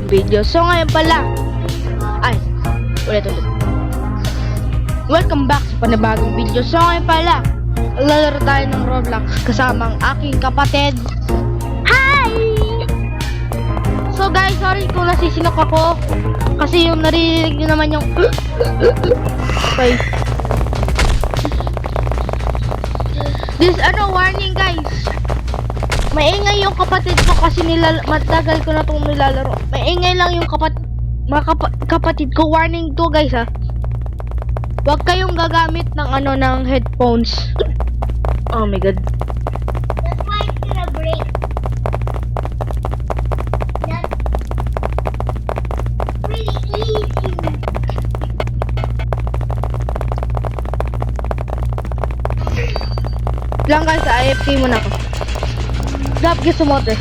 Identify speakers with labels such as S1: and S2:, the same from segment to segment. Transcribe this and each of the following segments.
S1: video. So ngayon pala, ulit. Welcome back sa panibagong video. So ngayon pala, lalaro tayo ng Roblox kasama ang aking kapatid. Hi! So guys, sorry kung nasisinok ako. Kasi yung narinig nyo naman yung okay. This warning guys. Maingay yung kapatid ko kasi matagal ko na itong nilalaro. Maingay lang yung kapatid ko. Warning to guys ha. Huwag kayong gagamit ng ng headphones. Oh my god.
S2: That's why it's gonna break. That's really easy.
S1: Lang guys, AFK muna ako. Gab, gusto mo ito.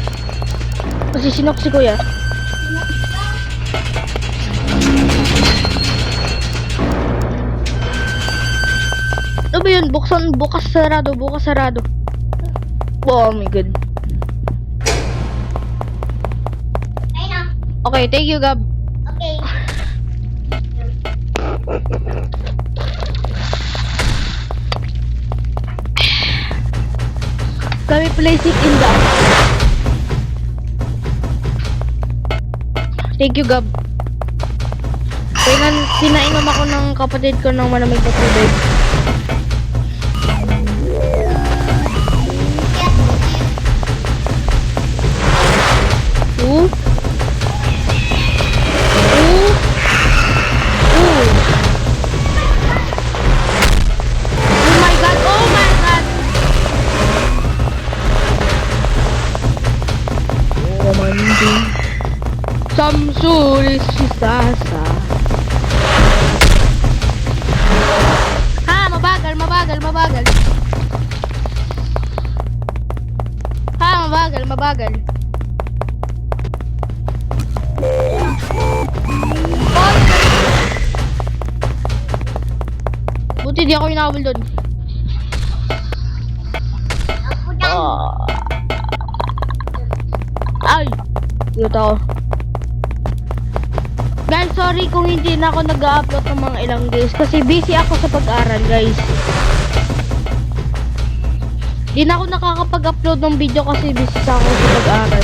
S1: Kasi sinok si kuya. Ano ba yun? Bukas sarado. Oh my god.
S2: Ayun na.
S1: Okay, thank you Gab.
S2: Okay.
S1: Kami place it in the... Thank you Gab. Pinainom ako ng kapatid ko ng malamig na tubig. Oh my god, oh my god. Oh mandi. Samsuri sisasa. Mabagal. Mabagal. Buti di ako inabol doon.
S2: Ako dyan.
S1: Ay! Dito ako. Guys, sorry kung hindi na ako nag-upload ng mga ilang days kasi busy ako sa pag-aral, guys. Di na ako nakakapag-upload ng video kasi busy ako sa pag-aral.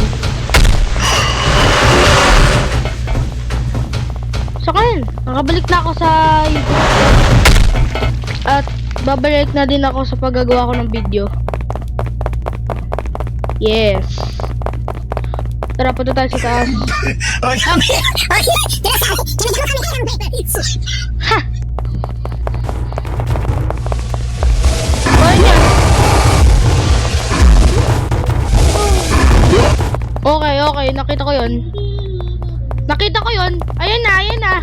S1: So ngayon, nakabalik na ako sa YouTube. At babalik na din ako sa paggagawa ko ng video. Yes. Tara, punta tayo sa taas. Ha! Ayun yan. Okay. Nakita ko yun. Ayan na.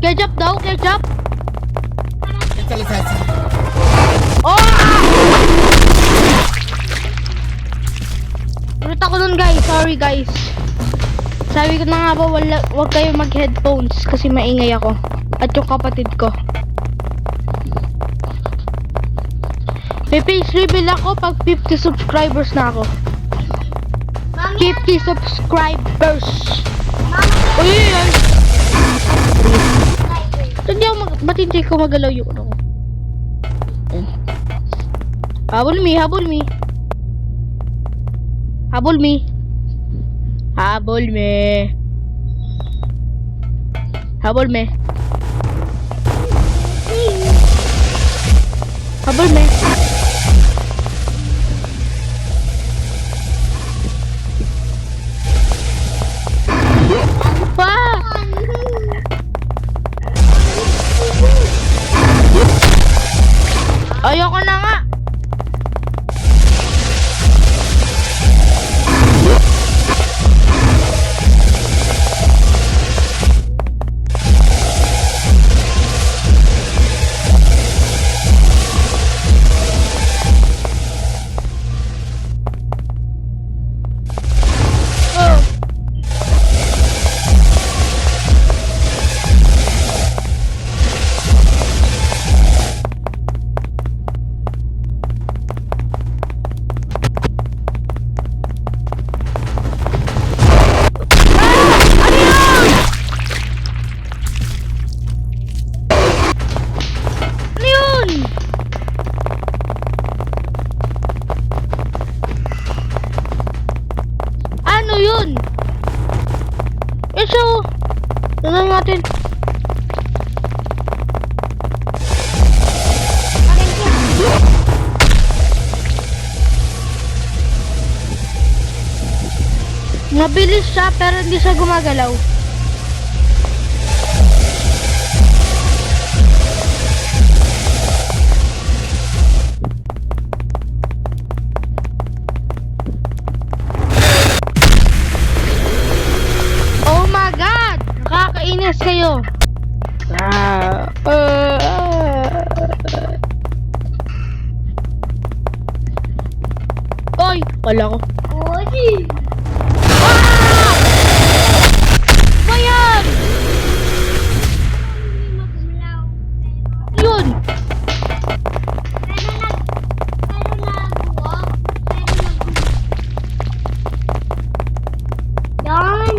S1: Ketchup daw, ketchup. Oh! Ulit ako nun guys, sorry guys. Sabi ko na nga ba, wag kayo mag-headphones kasi maingay ako. At yung kapatid ko. May page reveal ako pag 50 subscribers na ako. 50 subscribers. Uy, yan. Ba't hindi ko magalaw yung ano ko? Habol me. Ayoko na nga. natin. Mabilis siya pero hindi siya gumagalaw. Oh my God! Nakakainis kayo. Oy! Wala ko.
S2: Odi.
S1: Ano yan?
S2: Hindi magulaw.
S1: Yun!
S2: Pero nag-walk. Yan. Yan.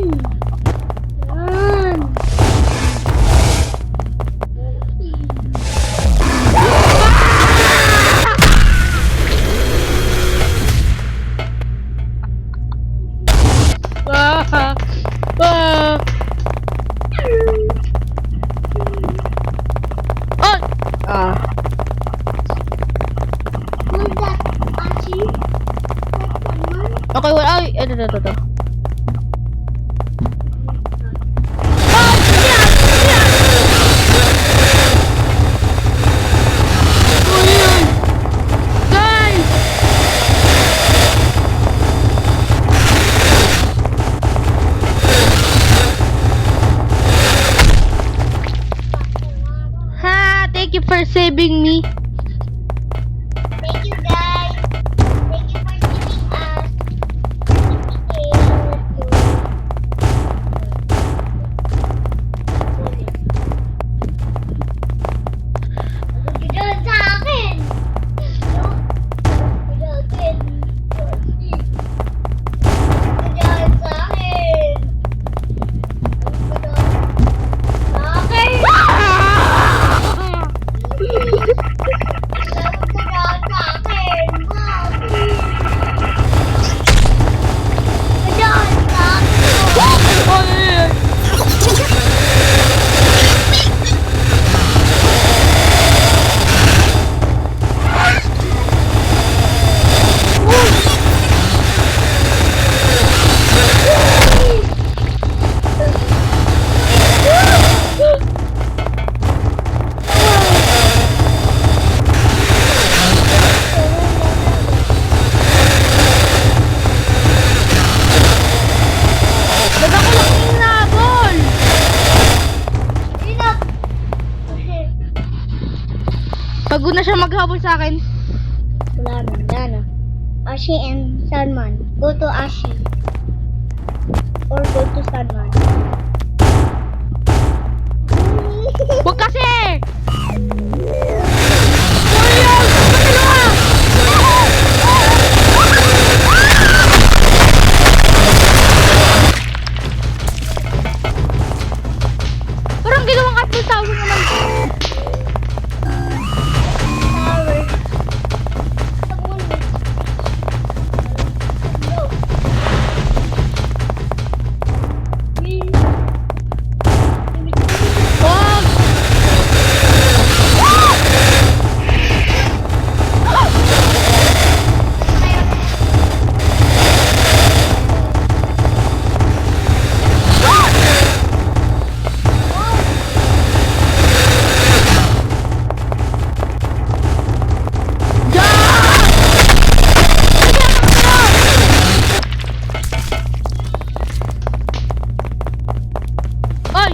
S2: Who's that, Achi? That someone?
S1: Okay, well, ay, ito. Guys! Ha! Thank you for saving me.
S2: Thank you, guys. Thank you for giving us. Huwag ka dyan sa akin. No? Huwag ka dyan. Huwag ka dyan sa akin. Huwag ka dyan sa akin.
S1: Bago na siya maghabol sa akin.
S2: Wala na. Ashi and Salman. Go to Ashi. Or go to Salman.
S1: Huwag kasi! Parang ginawang at 2,000 naman.
S2: Tower. Go.
S1: Huwag! Ay!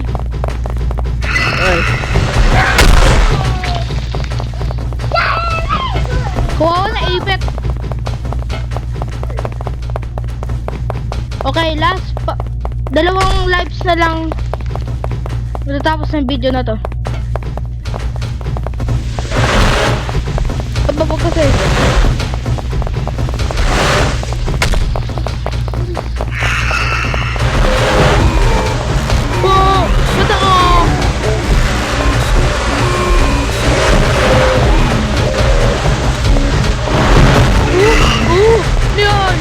S1: Kuha ko na ipit. Okay, last pa. Dalawang lives na lang. Matatapos ng video na to. Ababog kasi. Oh! Ba't ako? Leon!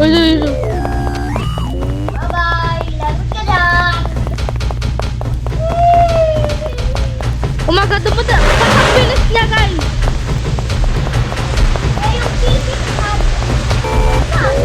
S1: Ay.
S2: Bye-bye. Lagot ka lang.
S1: Umaga, dumunta. Ang bilis niya, guys.
S2: Eh, yung physics natin.
S1: Oh my God.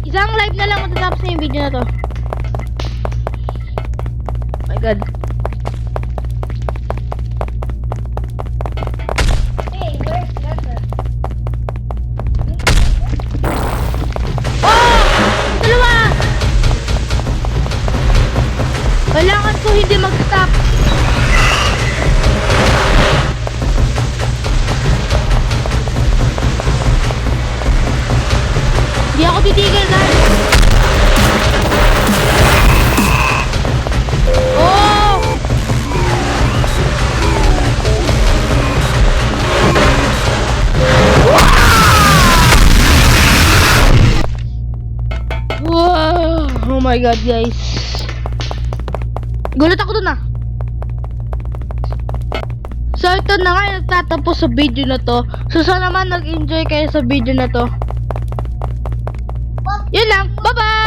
S1: Isang live na lang matatapos na yung video na to. Oh my God.
S2: Hey, where's Pepper?
S1: Oh! Dalawa! Kailangan ko hindi mag-stop. Hindi ako titigil, guys. Oh! Wow! Oh my God, guys. Gulat ako dun ah. So ito na nga yung nagtatapos sa video na to. So sana naman nag-enjoy kayo sa video na to. Yun lang. Bye-bye!